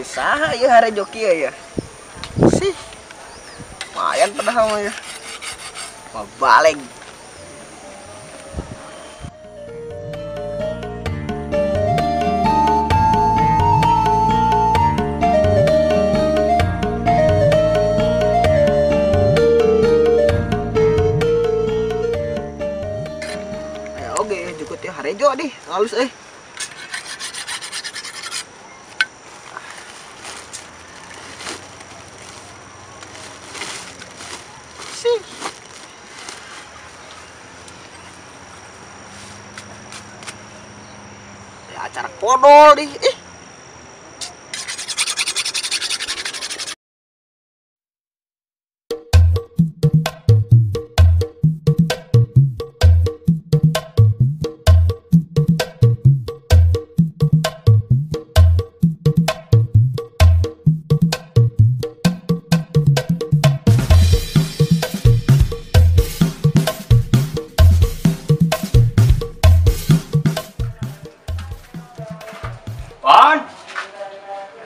saha ya hari joki ya. Sih. Lumayan padahal mah ya. Mau balik. Oke, cukup ya harejo deh, halus Sih. Ya acara kodol deh.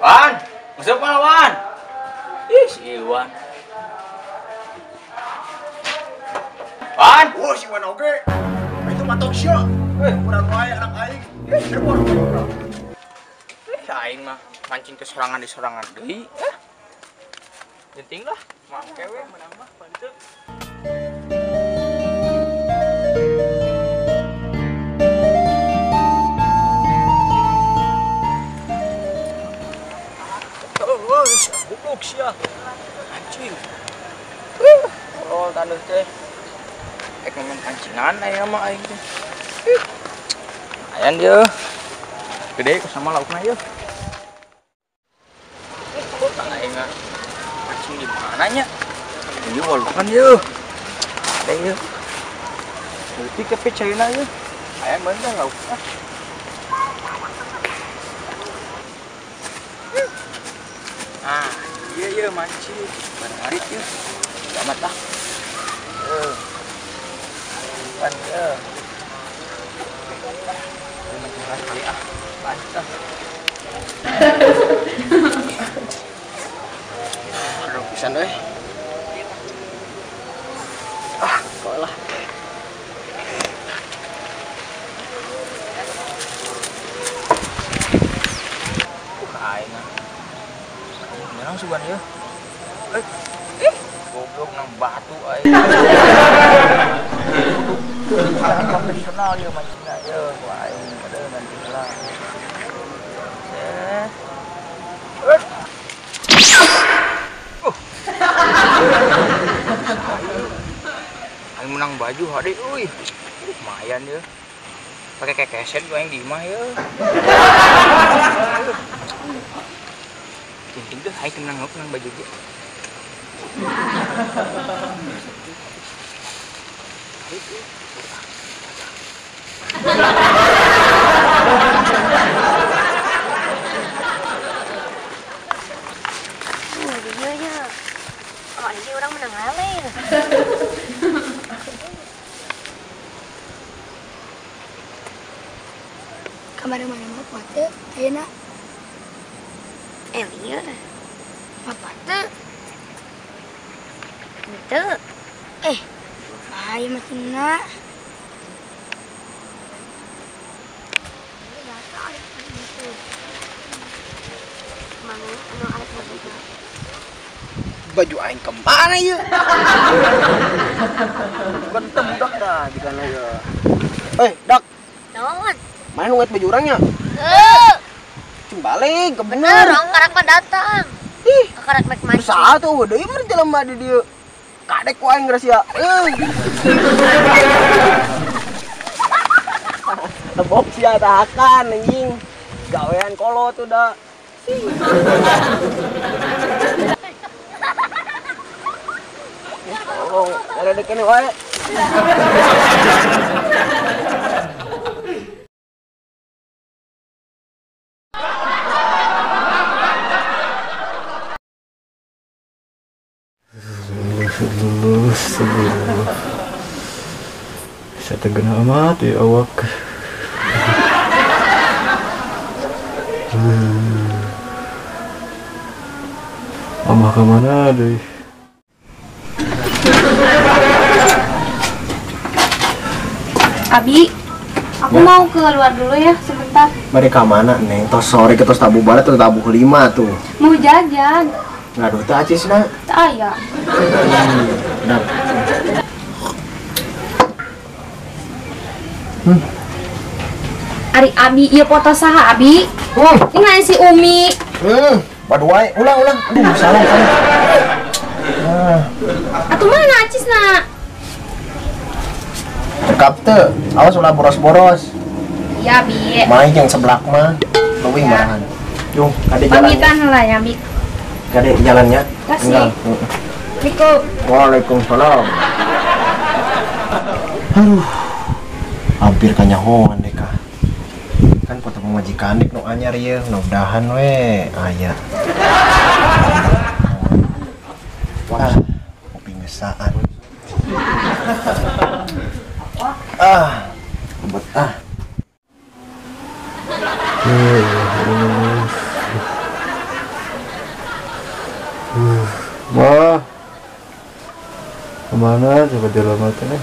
Wan, masuk mana Wan? Ih, si Iwan. Wan, Wah, si Wan oke. Itu matok sia. Urang wae anak aing. Telepon. aing mah mancing ke sorangan di sorangan deui. Genting lah, make we menang mah bantu. Bubuk sia. Anjing. Oh, taneuh teh. Ek ngomong pancingan aya mah aing teh. Ayan dia. Gede sama laukna yeuh. Aing mancing di mana nya? Ieu walukan yeuh. Ada yeuh. Leutik ke pecaina yeuh. Aya bener laukna. Ah, iya mancing. Bareng-bareng yeuh. Selamat lah. Kan ya. Mancing kali ah. Bantah. Aduh, pisan euy. Kalah. Aing mah. Nyerang sugan ya. Goblok nang batu aing. Profesional ya mancingna ya. Wah, aing ada mancing lah. Aing menang baju hade euy. Lumayan ya. Pakai kekeset gua yang di imah ya. Penting tuh aing menang baju ge. Videonya sama ini orang menang halin. Kemarin mana mau foto, ayeuna. Iya. Apa tuh? Itu. Bahaya mesinna. Baju aing kemana ya? Bentem dak dah di kana ya. Dak. Naon? Main ngeliat baju orangnya. Balik ke Bener, orang karek mah datang. Ih, karek rek mancing. Saha tuh deui mah jelema di dieu. Kadek ku aing geus ya. Tebok sia tahakan anjing. Gawean kolot udah. Tolong, ada dekene wae. Astagfirullah. Saya tergena amat ya awak. Amah kemana deh? Abi, aku mau keluar dulu ya sebentar. Mereka mana neng? Tos sore ke tos tabu barat atau tabu kelima tuh? Mau jajan. Ngaduh tuh acis nah. Tak ya. Nah. Ari Abi, iya foto saha Abi? Ini si Umi. Baduai, ulang. Aduh, salah. Atuh mana acis nak? Cekap tuh, awas ulah boros-boros. Iya Abi. Main yang seblak mah, leuwih Ya. barangan. Yung, kade jalan. Pamitan lah ya Abi. Kade jalannya. Kasih. Enggak. Riko. Waalaikumsalam. Aduh. Hampir kanyahoan deh kah. Kan foto pemajikan dek nu anyar ieu, mudah-mudahan we aya. Wah, kopi ngesaan. Obat Wah, kemana coba dialamatnya?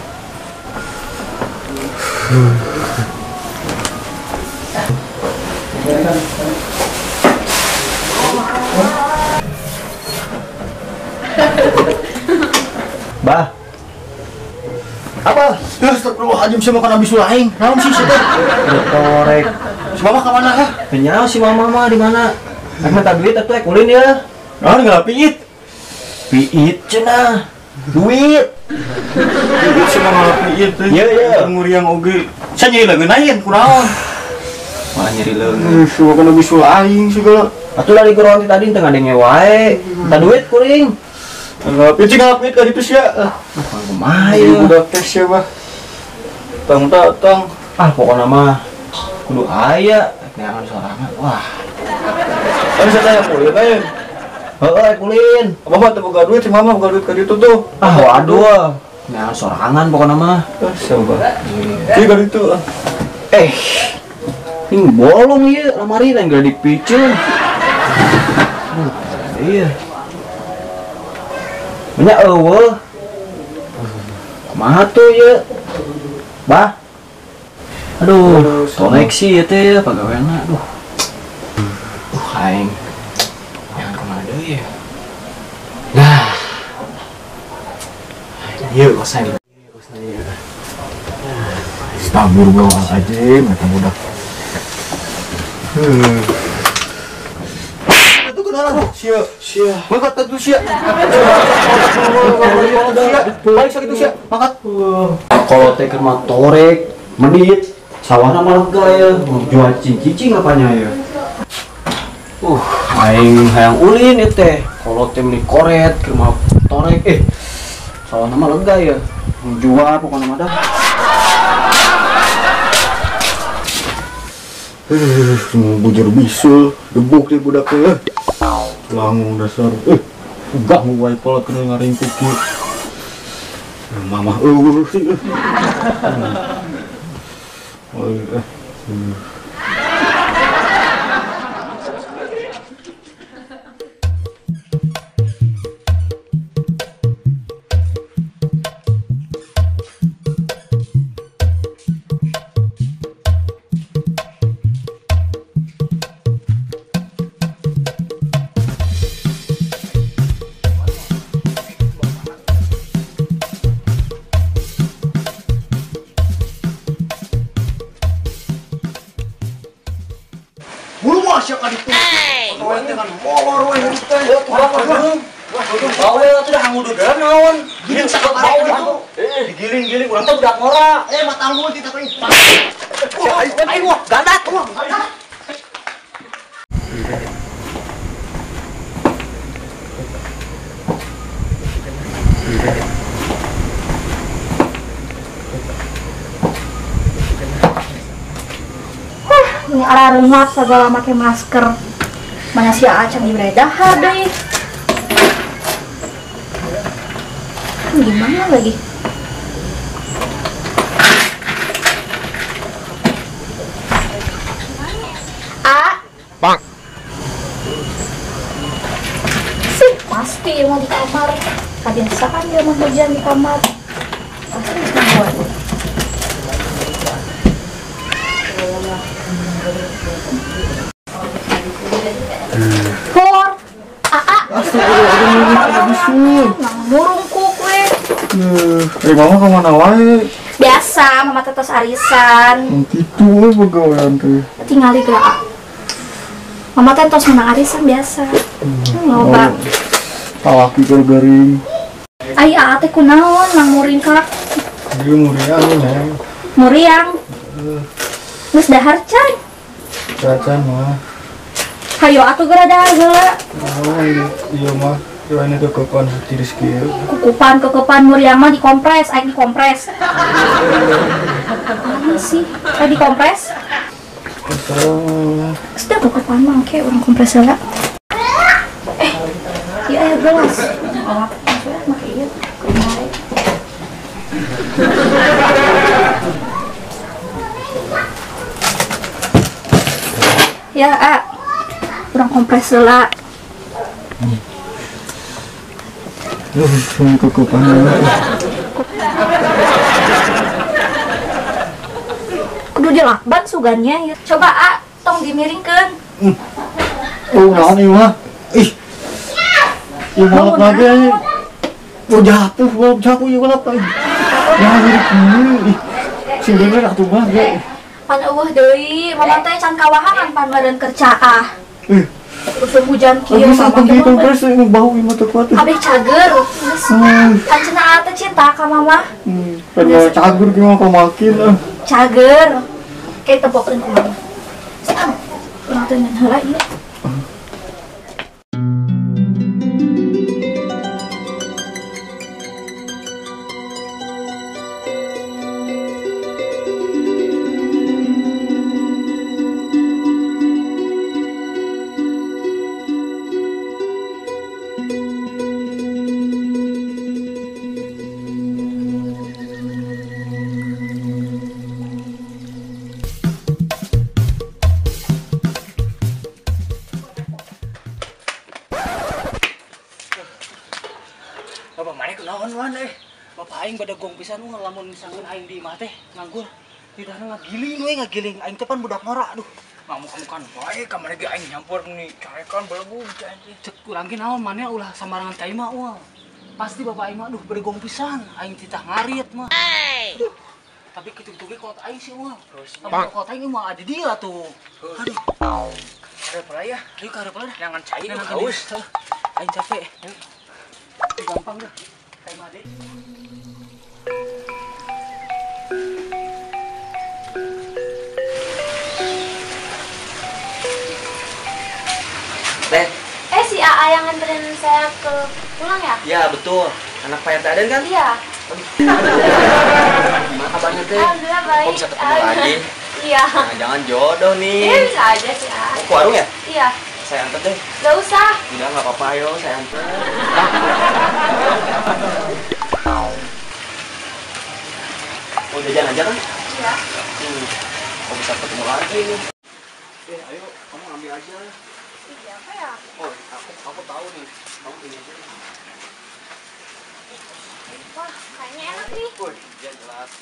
Bah. Apa? Astagfirullahaladzim, si makan habis lain. Naon sih situ? Korek. Si mama ke mana kah? Kenyawa si mama mah di mana? Minta duit atuh ulin ya. Naon enggak piit? Piit cenah. Duit. Si mama piit teh. Iya. Nguriang oge. Saya nyeri leungeun kunaon? Malah nyeri leungeun. Si makan habis lain segala. Atuh lari geronti tadi teu ngadenge wae. Minta duit kuring. Enggak piit sih enggak piit ka ditu sia. Kumaha Ayo ya? budak tes ya, Bah. Tang datang. Ah pokoknya mah kudu aya neangan sorangan. Wah. Kan saya tanya kulit aja. Heueuh kulin. Apa mah teu boga duit si mama boga duit ka ditu tuh. Ah waduh. Neangan sorangan pokoknya mah. Coba. Ki ka ditu. Ini bolong ya lemari yang gak dipicul. Iya. Banyak eueuh. Kumaha tuh ya? Bah. Aduh, koneksi ya teh pagaweana. Aduh. Aing. Jangan kemana deui ya? Nah. Yuk, kosan. Astagfirullahaladzim, eta budak. Itu kenalan sia. Mangkat atuh sia. Balik sakitu sia, mangkat. Kalau teh keur mah torek, medit, sawahna mah lega ya. Jual cicing apanya ya? Aing hayang ulin ieu teh. Kalau teh meuli koret keur mah torek, sawahna mah lega ya. Jual pokona mah dah. Bujur bisul, debuk di budak teh. Langung dasar. Ganggu wae pola kena ngaringkuk kieu. Mama sih. Bulu masya ka ditu. Kawan teh kan molor we hirup teh. Bawe teh dah ngudugan naon. Giling sakit bawe itu. Digiling-giling urang teh budak ngora. Mata lu kita teh. Ayo gadat. Ini arah rumah segala pakai masker. Mana si Acang di beredahar deh. Gimana lagi? Biasa kan dia mau hujan di kamar. Pasti buat. Hor, murung kue. Mama kemana wae? Biasa, mama tetes arisan. Gitu we pegawaian teh. Tinggal di gerak. Mama teh tos menang arisan biasa. Loba. Tawaki garing. Ai teh kunaon nang muring kak? Dia muriang neng. Muriang. Geus dahar can. Cacan mah. Hayo atuh geura dahar heula. Oh iya mah. Yo ini kekepan tiris kieu. Kekepan muriang mah dikompres, aing dikompres. Mana sih? Dikompres? Sudah kekepan mah oke urang kompres heula. Iya aya gelas. Oh, sudah make ieu. Ya, urang kompres heula. Kekepan. Kudu dilakban sugannya ya. Coba tong dimiringkeun. Oh naon ieu mah? Ih. Ieu balap lagi anjing. Oh jatuh ieu balap lagi. Ya jadi kieu. Sing bener atuh mah ge. Pan eueuh deui, mama teh can kawahangan pan meureun kercaah. Musim hujan kieu Bisa mama pergi teh kompres ini bau ini mata kuat. abis cager. Geus kan cenah teh cinta ka mama. Karena cagur gimana kau makin Cager. Kayak tepokeun ku mama. Saan? Urang teh ngan heula ieu. Bapak mana kenaon wan Bapak aing bada gong pisan lamun misalkan aing di imah teh nganggur. Tidana ngagiling aing teh pan budak ngora. Aduh, kamu kan bae kamari ge aing nyampur nih carekan belegu janji. Cek urang ge naon maneh ulah samarangan cai mah Pasti bapak aing mah aduh bada gong pisan, aing titah ngarit mah. Aduh. Tapi kitu-kitu ge kota aing sih Tapi kota aing mah ada dia tuh. Aduh. Karep lah ya. Ayo karep lah. Jangan cai haus. Aing capek. Gampang dah. Kayak made. Teh. Si AA yang nganterin saya ke pulang ya? Iya betul. Anak Pak RT Aden kan? Iya. Gimana kabarnya teh? Alhamdulillah baik. Kok bisa ketemu lagi? Iya. Jangan jodoh nih. Iya bisa aja sih AA. Mau ke warung ya? Iya. Saya antar deh. Gak usah. Udah nggak apa-apa, ayo saya antar. Mau jajan aja kan? Iya. Kok bisa ketemu lagi nih? Ayo kamu ambil aja. Iya apa ya? Oh, aku tahu nih. Kamu ini aja. Wah kayaknya enak nih. Wih, dia jelas.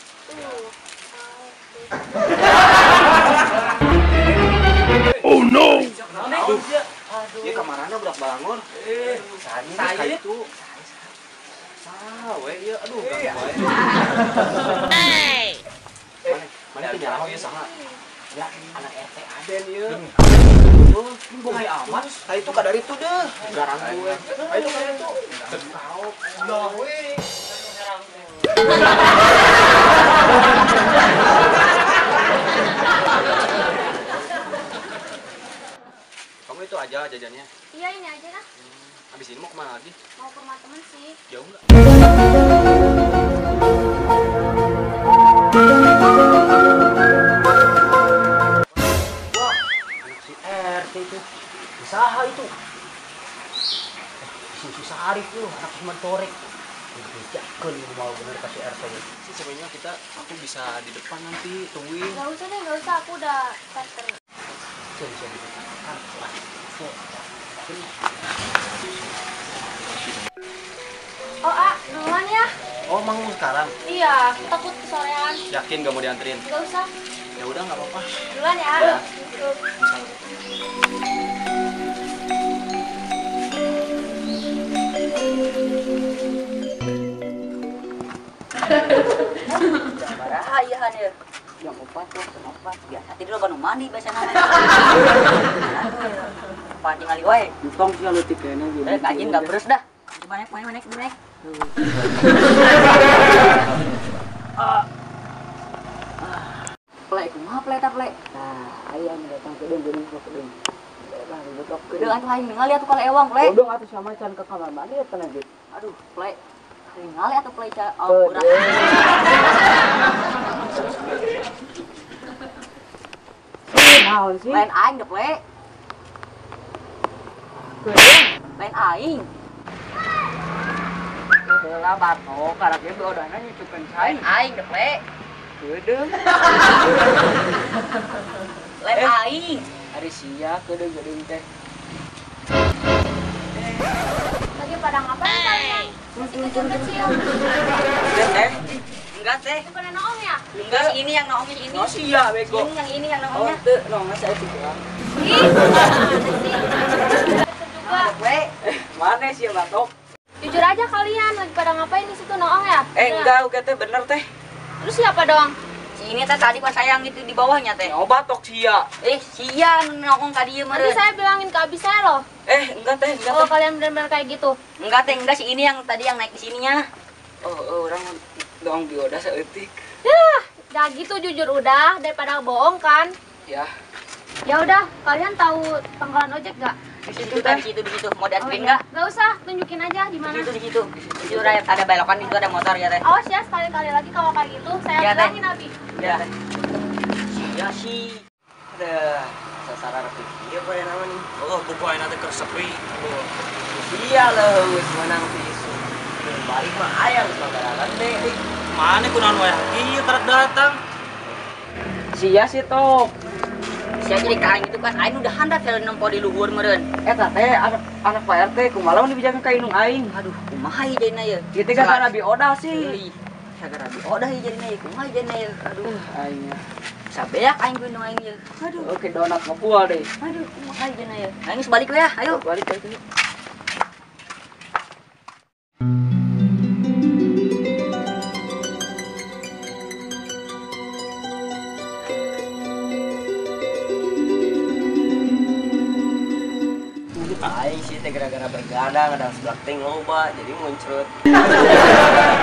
Oh no. Aduh. Dia kamarana budak bangun. Saya itu. We ieu aduh. Mana teh jarang ieu saha? Ya anak RT Aden ieu. Tuh, bukan amat. Saya itu kadari itu deh. Garang gue. Ayo kadari itu. Tahu. Lah we. Kamu itu aja jajannya. Iya ini aja lah. Habis ini mau kemana lagi? Mau ke rumah temen sih. Jauh nggak? Wah, anak si RT itu. Usaha itu. Susah Arif tuh, anak mentorek. Jangan mau bener kasih RT ini. Sih sebenarnya aku bisa di depan nanti tungguin. Gak usah deh, gak usah. Aku udah starter. Bisa di depan. Oh, Oh, mau sekarang? Iya, takut kesorean. Yakin gak mau dianterin? Gak usah. Ya udah nggak apa-apa. Duluan ya. Ya. Barahayahan ya. Yang opat tuh, kenapa? Biasa tidur kan mandi biasa nama. Panjang kali wae. Tong sih leutik kayaknya gitu. Kajin enggak beres dah. Gimana main gimana? Play kumaha play ta play. Nah, aya nu datang kedeng kedeng. Lah betok kedeng atuh aing ningali atuh kalau ewang play. Bodong atuh sama can ke kamar mandi eta nanti. Aduh, play. Ningali atuh play ca urang. Naon sih? Lain aing deh play. Lain aing. Heula batok karek ge bodana nyucukeun Lain aing deh play. Gedeng. Lain aing. Ari sia kedeng teh. Lagi pada ngapain kalian? Masih kecil-kecil. Enggak teh. Bukan naong ya? Enggak, ini yang naongnya ini. Oh sia bego. Ini yang naongnya. Teu nong saya sih. Ih, juga. Play. Mana sih batok? Jujur aja kalian, lagi pada ngapain di situ naong ya? Enggak, oke teh bener teh. Terus siapa dong? Si ini teh tadi pas sayang itu di bawahnya teh. Oh batok sia. Sia naong ka dieu Nanti meureun. saya bilangin ke abis saya loh. Enggak teh, enggak Kalau teh. kalian benar-benar kayak gitu. Enggak teh, enggak si ini yang tadi yang naik ke sininya. Oh, orang doang bioda saeutik. Udah gitu jujur udah daripada bohong kan. Ya. Ya udah, kalian tahu pangkalan ojek gak? Di situ teh, di situ. Mau dianterin enggak? Gak usah, tunjukin aja di mana. Di situ. Jujur ada belokan itu ada motor ya teh. Awas ya sekali-kali lagi kalau kayak gitu, saya Ya, Teh. bilangin Abi. Ya. Sia si. Ada sasaran ieu poe nama nih. Oh, buku ayeuna teh keur sepi. Sia lah geus menang pisu. Balik mah aya geus bakaran deh. Mana kunaon wae? Ieu karek datang. Sia sih tok. Sia jadi kain itu kan aing udah handap ya nempo di luhur meureun. Eta teh anak Pak RT kumaha lamun dibijakeun ka indung aing. Aduh, kumaha ieu jadina ye? Ieu teh gara bioda sih. Sagara bi odah ieu jadina ye. Kumaha jadina ye? Aduh, Aing. sabeak aing ku indung aing ye. Aduh, Oke, donat ngepual deh. aduh, kumaha jadina ye? Aing geus balik we ya, ayo. Balik ke itu. Aing sih teh gara-gara bergadang ada sebelah ting loba jadi muncrat.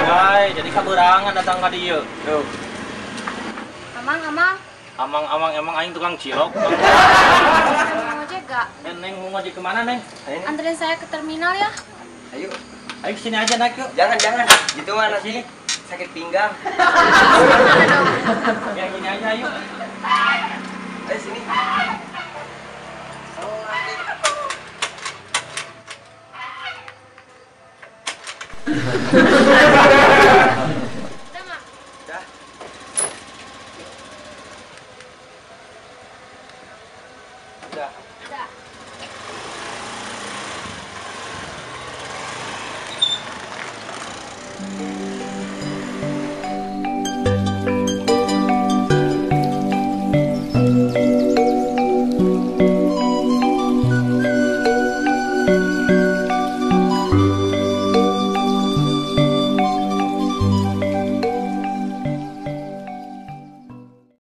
Wai, jadi kaberangan datang ka dieu. Tuh. Amang, Amang emang aing tukang cilok. mau ojek gak? Neng mau ngajak kemana neng? Anterin saya ke terminal ya. Ayo. Ayo sini aja naik yuk. Jangan, gitu mah nanti sakit pinggang. Mana dong? Yang ini aja ayo. Ayo sini. Udah mak? Udah. Udah. Udah.